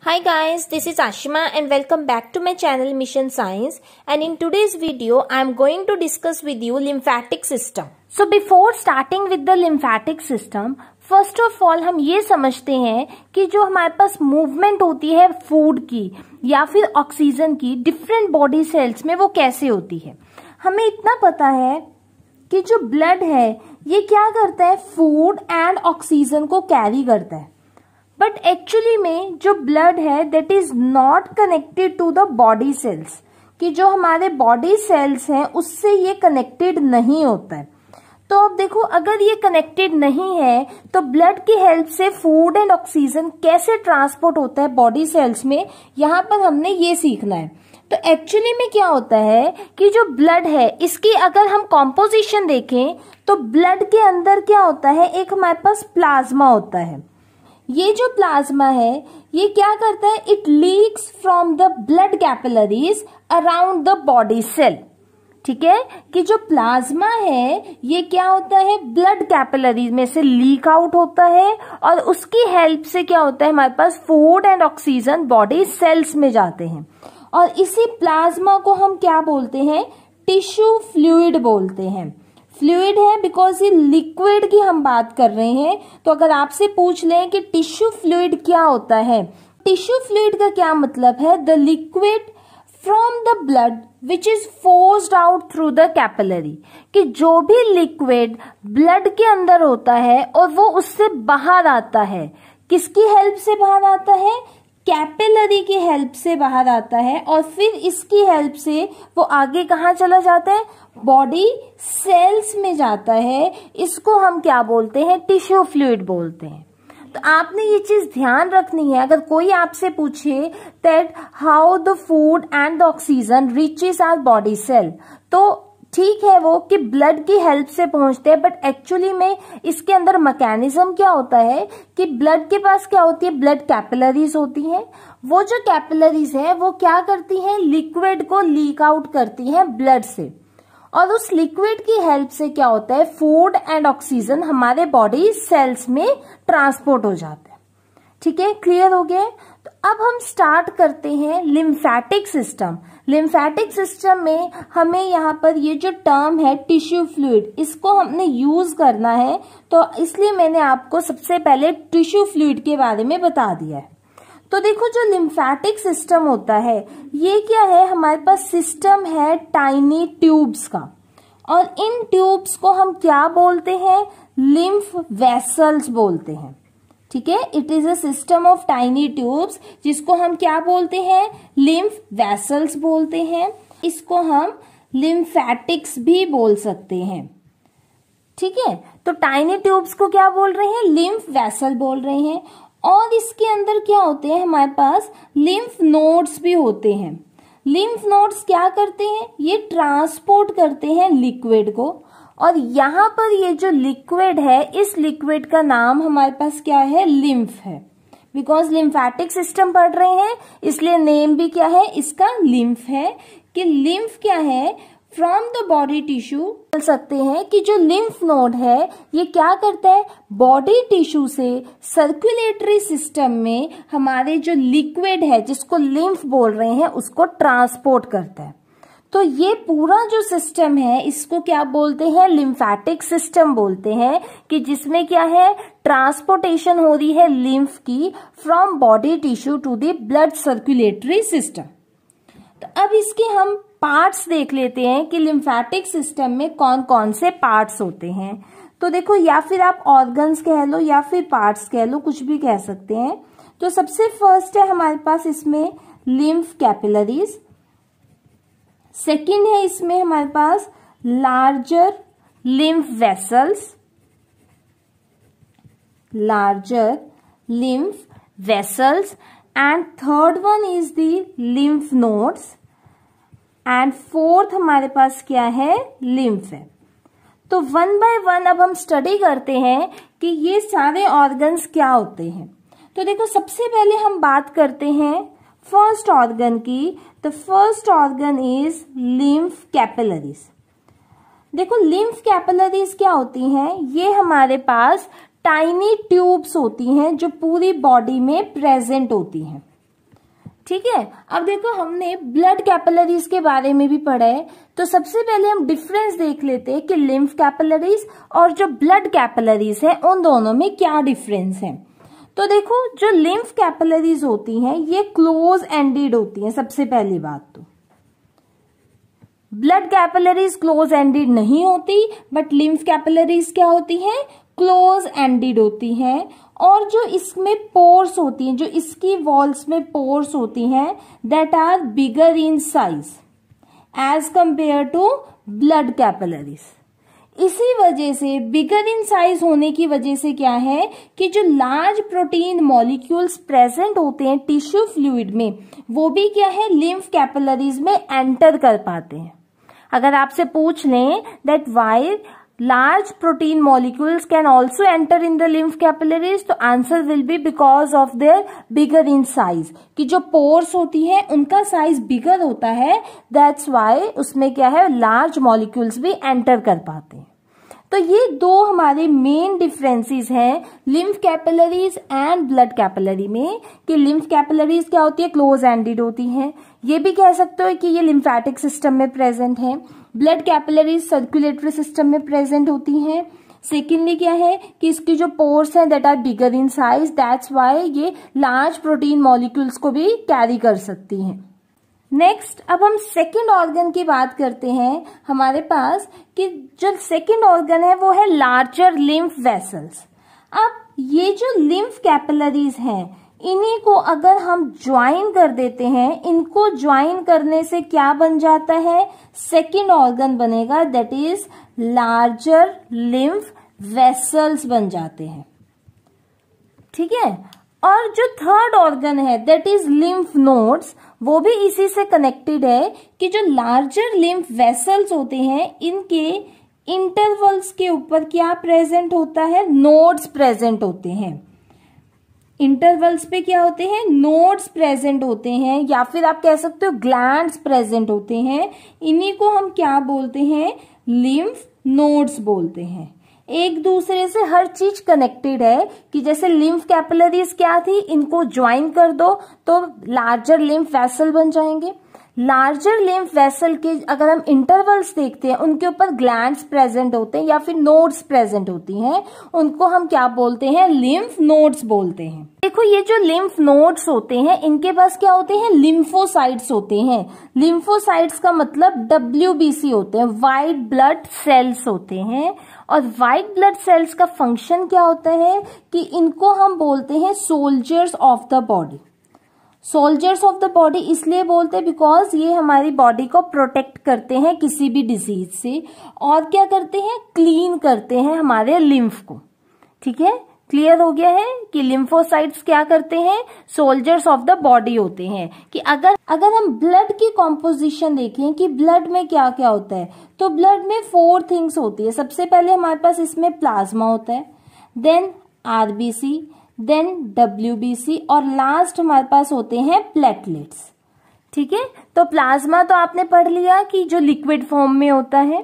Hi guys, this is Ashima and welcome back to my channel Mission Science, and in today's video I am going to discuss with you lymphatic system. So before starting with the lymphatic system, first of all हम ये समझते हैं कि जो हमारे पास movement होती है food की या फिर ऑक्सीजन की डिफरेंट बॉडी सेल्स में वो कैसे होती है। हमें इतना पता है कि जो ब्लड है ये क्या करता है, फूड एंड ऑक्सीजन को कैरी करता है, बट एक्चुअली में जो ब्लड है that is not connected to the body cells, कि जो हमारे बॉडी सेल्स हैं उससे ये कनेक्टेड नहीं होता है। तो अब देखो, अगर ये कनेक्टेड नहीं है तो ब्लड की हेल्प से फूड एंड ऑक्सीजन कैसे ट्रांसपोर्ट होता है बॉडी सेल्स में, यहाँ पर हमने ये सीखना है। तो एक्चुअली में क्या होता है कि जो ब्लड है इसकी अगर हम कॉम्पोजिशन देखें तो ब्लड के अंदर क्या होता है, एक हमारे पास प्लाज्मा होता है। ये जो प्लाज्मा है ये क्या करता है, it leaks from the blood capillaries around the body cell. ठीक है, कि जो प्लाज्मा है ये क्या होता है, ब्लड कैपिलरीज में से लीक आउट होता है और उसकी हेल्प से क्या होता है, हमारे पास food and oxygen body cells में जाते हैं। और इसी प्लाज्मा को हम क्या बोलते हैं, टिश्यू फ्लूइड बोलते हैं। फ्लूइड है बिकॉज ये लिक्विड की हम बात कर रहे हैं। तो अगर आपसे पूछ लें कि टिश्यू फ्लूइड क्या होता है, टिश्यू फ्लूइड का क्या मतलब है, the liquid from the blood which is forced out through the capillary, कि जो भी लिक्विड ब्लड के अंदर होता है और वो उससे बाहर आता है, किसकी हेल्प से बाहर आता है, कैपिलरी की हेल्प से बाहर आता है, और फिर इसकी हेल्प से वो आगे कहाँ चला जाता है, बॉडी सेल्स में जाता है। इसको हम क्या बोलते हैं, टिश्यू फ्लूइड बोलते हैं। तो आपने ये चीज ध्यान रखनी है। अगर कोई आपसे पूछे that how the food and the oxygen reaches our body cell, तो ठीक है वो कि ब्लड की हेल्प से पहुंचते हैं, बट एक्चुअली में इसके अंदर मैकेनिज्म क्या होता है कि ब्लड के पास क्या होती है, ब्लड कैपिलरीज होती हैं। वो जो कैपिलरीज है वो क्या करती हैं, लिक्विड को लीक आउट करती हैं ब्लड से, और उस लिक्विड की हेल्प से क्या होता है, फूड एंड ऑक्सीजन हमारे बॉडी सेल्स में ट्रांसपोर्ट हो जाता है। ठीक है, क्लियर हो गया। तो अब हम स्टार्ट करते हैं लिम्फेटिक सिस्टम। लिम्फेटिक सिस्टम में हमें यहाँ पर ये जो टर्म है टिश्यू फ्लूइड, इसको हमने यूज करना है, तो इसलिए मैंने आपको सबसे पहले टिश्यू फ्लूइड के बारे में बता दिया है। तो देखो, जो लिम्फेटिक सिस्टम होता है ये क्या है, हमारे पास सिस्टम है टाइनी ट्यूब्स का, और इन ट्यूब्स को हम क्या बोलते हैं, लिम्फ वेसल्स बोलते हैं। ठीक है, it is a system of tiny tubes, जिसको हम क्या बोलते हैं, लिम्फ वेसल्स बोलते हैं। इसको हम लिम्फेटिक्स भी बोल सकते हैं। ठीक है, तो टाइनी ट्यूब्स को क्या बोल रहे हैं, लिम्फ वेसल बोल रहे हैं। और इसके अंदर क्या होते हैं, हमारे पास लिम्फ नोड्स भी होते हैं। लिम्फ नोड्स क्या करते हैं, ये ट्रांसपोर्ट करते हैं लिक्विड को, और यहाँ पर ये जो लिक्विड है इस लिक्विड का नाम हमारे पास क्या है, लिम्फ है। बिकॉज लिम्फेटिक सिस्टम पढ़ रहे हैं इसलिए नेम भी क्या है इसका, लिम्फ है। कि लिम्फ क्या है, फ्रॉम द बॉडी टिश्यू बोल सकते हैं कि जो लिम्फ नोड है ये क्या करता है, बॉडी टिश्यू से सर्कुलेटरी सिस्टम में हमारे जो लिक्विड है जिसको लिम्फ बोल रहे हैं उसको ट्रांसपोर्ट करता है। तो ये पूरा जो सिस्टम है इसको क्या बोलते हैं, लिम्फेटिक सिस्टम बोलते हैं, कि जिसमें क्या है, ट्रांसपोर्टेशन हो रही है लिम्फ की from body tissue to the blood circulatory system. तो अब इसके हम पार्ट्स देख लेते हैं कि लिम्फेटिक सिस्टम में कौन कौन से पार्ट्स होते हैं। तो देखो, या फिर आप ऑर्गन्स कह लो या फिर पार्ट्स कह लो, कुछ भी कह सकते हैं। तो सबसे फर्स्ट है हमारे पास इसमें लिम्फ कैपिलरीज। सेकेंड है इसमें हमारे पास larger lymph vessels, larger lymph vessels, and third one is the lymph nodes, and fourth हमारे पास क्या है, लिम्फ है। तो वन बाय वन अब हम स्टडी करते हैं कि ये सारे ऑर्गन्स क्या होते हैं। तो देखो, सबसे पहले हम बात करते हैं फर्स्ट ऑर्गन की। The first organ is lymph capillaries. देखो, लिम्फ कैपिलरीज क्या होती हैं, ये हमारे पास टाइनी ट्यूब्स होती हैं जो पूरी बॉडी में प्रेजेंट होती हैं। ठीक है। अब देखो हमने ब्लड कैपिलरीज के बारे में भी पढ़ा है, तो सबसे पहले हम डिफरेंस देख लेते हैं कि लिम्फ कैपिलरीज और जो ब्लड कैपिलरीज है उन दोनों में क्या डिफरेंस है। तो देखो जो लिम्फ कैपिलरीज होती हैं ये क्लोज एंडेड होती हैं। सबसे पहली बात तो ब्लड कैपिलरीज क्लोज एंडेड नहीं होती, बट लिम्फ कैपिलरीज क्या होती हैं, क्लोज एंडेड होती हैं। और जो इसमें पोर्स होती हैं, जो इसकी वॉल्स में पोर्स होती हैं, that are bigger in size as compare to blood capillaries. इसी वजह से बिगर इन साइज होने की वजह से क्या है कि जो लार्ज प्रोटीन मॉलिक्यूल्स प्रेजेंट होते हैं टिश्यू फ्लूइड में, वो भी क्या है लिम्फ कैपिलरीज में एंटर कर पाते हैं। अगर आपसे पूछ लें that why large protein molecules can also enter in the lymph capillaries, तो answer will be because of their bigger in size, कि जो पोर्स होती है उनका साइज बिगर होता है, दैट्स वाई उसमें क्या है लार्ज मॉलिक्यूल्स भी एंटर कर पाते हैं। तो ये दो हमारे मेन डिफरेंसेस हैं lymph capillaries and blood capillary में, कि लिम्फ कैपिलरीज क्या होती है क्लोज एंडेड होती हैं। ये भी कह सकते हो कि ये लिम्फेटिक सिस्टम में प्रेजेंट है। ब्लड कैपिलरीज सर्कुलेटरी सिस्टम में प्रेजेंट होती हैं। सेकेंडली क्या है कि इसकी जो पोर्स हैं that are bigger in size, that's why ये लार्ज प्रोटीन मॉलिक्यूल्स को भी कैरी कर सकती हैं। नेक्स्ट अब हम सेकेंड ऑर्गन की बात करते हैं। हमारे पास कि जो सेकेंड ऑर्गन है वो है लार्जर लिम्फ वेसल्स। अब ये जो लिम्फ कैपिलरीज हैं इन्हीं को अगर हम ज्वाइन कर देते हैं, इनको ज्वाइन करने से क्या बन जाता है, सेकेंड ऑर्गन बनेगा, that is larger lymph vessels बन जाते हैं। ठीक है। और जो थर्ड ऑर्गन है दैट इज लिम्फ नोड्स, वो भी इसी से कनेक्टेड है कि जो लार्जर लिम्फ वेसल्स होते हैं इनके इंटरवल्स के ऊपर क्या प्रेजेंट होता है, नोड्स प्रेजेंट होते हैं। इंटरवल्स पे क्या होते हैं, नोड्स प्रेजेंट होते हैं, या फिर आप कह सकते हो ग्लैंड्स प्रेजेंट होते हैं। इन्हीं को हम क्या बोलते हैं, लिम्फ नोड्स बोलते हैं। एक दूसरे से हर चीज कनेक्टेड है, कि जैसे लिम्फ कैपिलरीज क्या थी, इनको ज्वाइन कर दो तो लार्जर लिम्फ वेसल बन जाएंगे। लार्जर लिम्फ वेसल के अगर हम इंटरवल्स देखते हैं उनके ऊपर ग्लैंड्स प्रेजेंट होते हैं या फिर नोड्स प्रेजेंट होती हैं, उनको हम क्या बोलते हैं, लिम्फ नोड्स बोलते हैं। देखो ये जो लिम्फ नोड्स होते हैं इनके पास क्या होते हैं, लिम्फोसाइट्स होते हैं। लिम्फोसाइट्स का मतलब WBC होते हैं, व्हाइट ब्लड सेल्स होते हैं। और व्हाइट ब्लड सेल्स का फंक्शन क्या होता है कि इनको हम बोलते हैं soldiers of the body. Soldiers of the body इसलिए बोलते हैं बिकॉज ये हमारी बॉडी को प्रोटेक्ट करते हैं किसी भी डिजीज से, और क्या करते हैं, क्लीन करते हैं हमारे लिम्फ को। ठीक है, क्लियर हो गया है कि लिम्फोसाइट्स क्या करते हैं, सोल्जर्स ऑफ द बॉडी होते हैं। कि अगर हम ब्लड की कॉम्पोजिशन देखें कि ब्लड में क्या क्या होता है, तो ब्लड में 4 थिंग्स होती है। सबसे पहले हमारे पास इसमें प्लाज्मा होता है, देन RBC, देन WBC, और लास्ट हमारे पास होते हैं प्लेटलेट्स। ठीक है, तो प्लाज्मा तो आपने पढ़ लिया कि जो लिक्विड फॉर्म में होता है।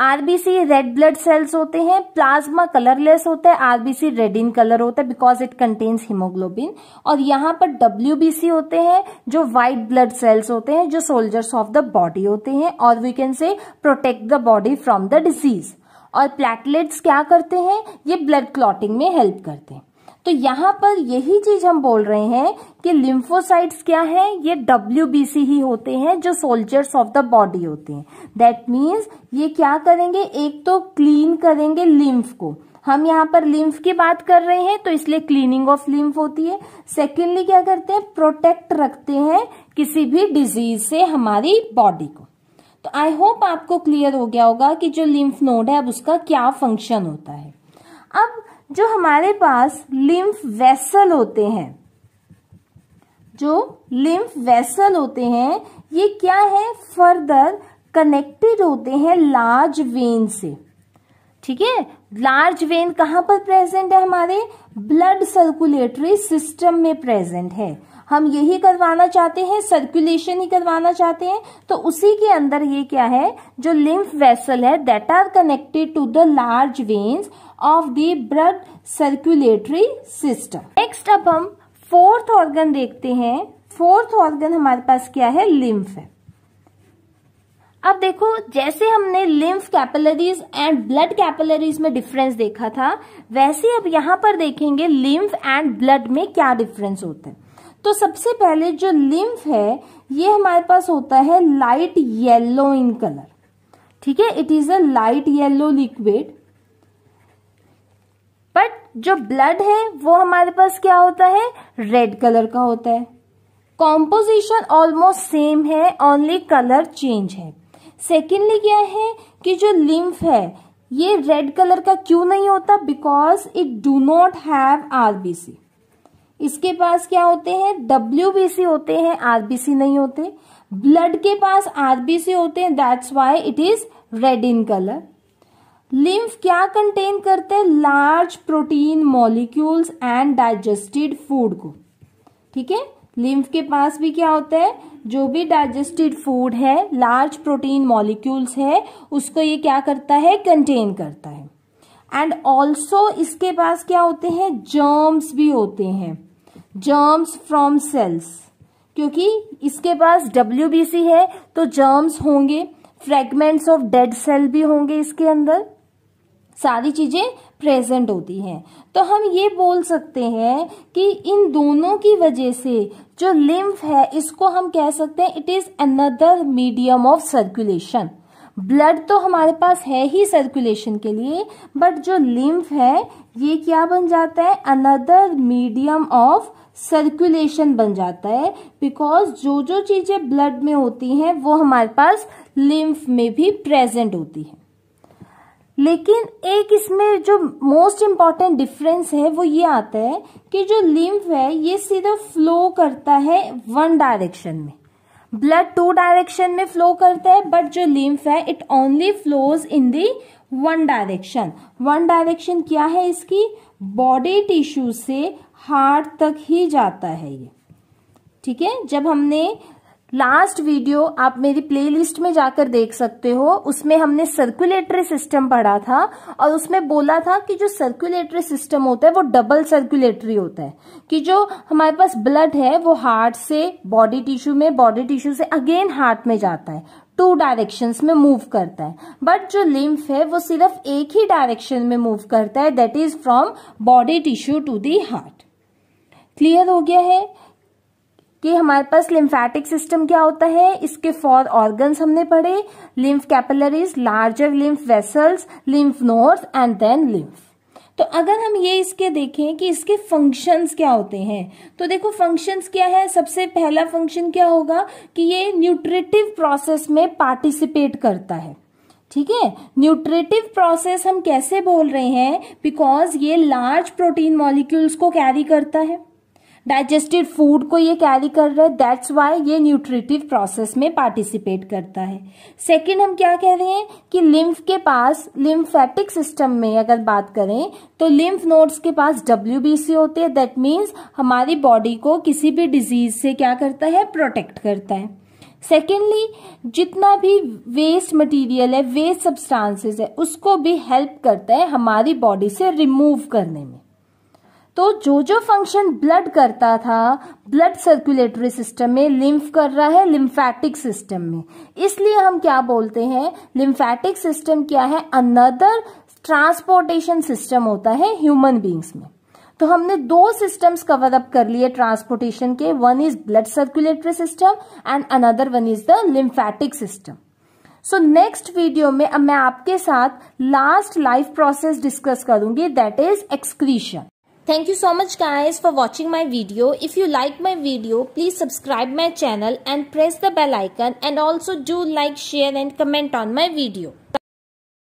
RBC रेड ब्लड सेल्स होते हैं, प्लाज्मा कलरलेस होता है, RBC रेड इन कलर होता है बिकॉज इट कंटेन्स हीमोग्लोबिन। और यहाँ पर WBC होते हैं जो व्हाइट ब्लड सेल्स होते हैं, जो सोल्जर्स ऑफ द बॉडी होते हैं, और we can say protect the body from the disease. और प्लेटलेट्स क्या करते हैं, ये ब्लड क्लॉटिंग में हेल्प करते हैं। तो यहाँ पर यही चीज हम बोल रहे हैं कि लिम्फोसाइट्स क्या है, ये WBC ही होते हैं जो सोल्जर्स ऑफ द बॉडी होते हैं। दैट मीन्स ये क्या करेंगे, एक तो क्लीन करेंगे लिम्फ को, हम यहाँ पर लिम्फ की बात कर रहे हैं तो इसलिए क्लीनिंग ऑफ लिम्फ होती है। सेकेंडली क्या करते हैं, प्रोटेक्ट रखते हैं किसी भी डिजीज से हमारी बॉडी को। तो आई होप आपको क्लियर हो गया होगा कि जो लिम्फ नोड है अब उसका क्या फंक्शन होता है। अब जो हमारे पास लिम्फ वेसल होते हैं, जो लिम्फ वेसल होते हैं ये क्या है, फर्दर कनेक्टेड होते हैं लार्ज वेन से। ठीक है, लार्ज वेन कहां पर प्रेजेंट है, हमारे ब्लड सर्कुलेटरी सिस्टम में प्रेजेंट है। हम यही करवाना चाहते हैं, सर्कुलेशन ही करवाना चाहते हैं, तो उसी के अंदर ये क्या है, जो लिम्फ वेसल है that are connected to the large veins of the blood circulatory system. Next अब हम फोर्थ ऑर्गन देखते हैं। फोर्थ ऑर्गन हमारे पास क्या है, लिम्फ है। अब देखो, जैसे हमने lymph capillaries and blood capillaries में डिफरेंस देखा था, वैसे अब यहां पर देखेंगे लिम्फ एंड ब्लड में क्या डिफरेंस होता है। तो सबसे पहले जो लिम्फ है ये हमारे पास होता है लाइट येलो इन कलर, ठीक है, it is a light yellow liquid. But जो ब्लड है वो हमारे पास क्या होता है, रेड कलर का होता है। कॉम्पोजिशन ऑलमोस्ट सेम है, ओनली कलर चेंज है। सेकेंडली क्या है कि जो लिम्फ है ये रेड कलर का क्यों नहीं होता, because it do not have RBC. इसके पास क्या होते हैं, डब्ल्यूबीसी होते हैं, आरबीसी नहीं होते। ब्लड के पास आरबीसी होते हैं, that's why it is red in colour. Lymph क्या कंटेन करते हैं, large protein molecules and digested food को, ठीक है। लिम्फ के पास भी क्या होता है, जो भी डाइजेस्टेड फूड है, लार्ज प्रोटीन मॉलिक्यूल्स है, उसको ये क्या करता है, कंटेन करता है। एंड ऑल्सो इसके पास क्या होते हैं, जर्म्स भी होते हैं, जर्म्स फ्रॉम सेल्स, क्योंकि इसके पास डब्ल्यूबीसी है तो जर्म्स होंगे, फ्रेगमेंट्स ऑफ डेड सेल भी होंगे, इसके अंदर सारी चीजें प्रेजेंट होती हैं। तो हम ये बोल सकते हैं कि इन दोनों की वजह से जो लिम्फ है इसको हम कह सकते हैं it is another medium of circulation. Blood तो हमारे पास है ही सर्कुलेशन के लिए, बट जो लिम्फ है ये क्या बन जाता है, अनदर मीडियम ऑफ सर्कुलेशन बन जाता है, बिकॉज जो जो चीजें ब्लड में होती हैं वो हमारे पास लिम्फ में भी प्रेजेंट होती है। लेकिन एक इसमें जो मोस्ट इम्पॉर्टेंट डिफरेंस है वो ये आता है कि जो लिम्फ है ये सिर्फ फ्लो करता है वन डायरेक्शन में, ब्लड टू डायरेक्शन में फ्लो करता है, बट जो लिम्फ है it only flows in the one direction. One direction क्या है इसकी, बॉडी टिश्यू से हार्ट तक ही जाता है ये, ठीक है। जब हमने लास्ट वीडियो आप मेरी प्लेलिस्ट में जाकर देख सकते हो, उसमें हमने सर्कुलेटरी सिस्टम पढ़ा था और उसमें बोला था कि जो सर्कुलेटरी सिस्टम होता है वो डबल सर्कुलेटरी होता है, कि जो हमारे पास ब्लड है वो हार्ट से बॉडी टिश्यू में, बॉडी टिश्यू से अगेन हार्ट में जाता है, टू डायरेक्शंस में मूव करता है। बट जो लिम्फ है वो सिर्फ एक ही डायरेक्शन में मूव करता है, that is from body tissue to the heart. Clear हो गया है कि हमारे पास लिम्फेटिक सिस्टम क्या होता है। इसके 4 ऑर्गन्स हमने पढ़े, lymph capillaries, larger lymph vessels, lymph nodes and then lymph. तो अगर हम ये इसके देखें कि इसके फंक्शंस क्या होते हैं, तो देखो फंक्शंस क्या है। सबसे पहला फंक्शन क्या होगा कि ये न्यूट्रिटिव प्रोसेस में पार्टिसिपेट करता है, ठीक है। न्यूट्रिटिव प्रोसेस हम कैसे बोल रहे हैं, बिकॉज ये लार्ज प्रोटीन मॉलिक्यूल्स को कैरी करता है, डाइजेस्टेड फूड को ये कैरी कर रहा है, दैट्स वाई ये न्यूट्रिटिव प्रोसेस में पार्टिसिपेट करता है। सेकंड हम क्या कह रहे हैं कि लिम्फ के पास, लिम्फेटिक सिस्टम में अगर बात करें तो लिम्फ नोड्स के पास डब्ल्यूबीसी होते हैं, दैट मीन्स हमारी बॉडी को किसी भी डिजीज से क्या करता है, प्रोटेक्ट करता है। सेकेंडली जितना भी वेस्ट मटेरियल है, वेस्ट सब्सटेंसेस है, उसको भी हेल्प करता है हमारी बॉडी से रिमूव करने में। तो जो जो फंक्शन ब्लड करता था ब्लड सर्कुलेटरी सिस्टम में, लिम्फ कर रहा है लिम्फेटिक सिस्टम में। इसलिए हम क्या बोलते हैं, लिम्फेटिक सिस्टम क्या है, अनदर ट्रांसपोर्टेशन सिस्टम होता है ह्यूमन बींग्स में। तो हमने 2 सिस्टम्स कवर अप कर लिए ट्रांसपोर्टेशन के, one is blood circulatory system and another one is the lymphatic system. So next video में अब मैं आपके साथ लास्ट लाइफ प्रोसेस डिस्कस करूंगी, that is excretion. Thank you so much guys for watching my video. If you like my video, please subscribe my channel and press the bell icon, and also do like, share and comment on my video.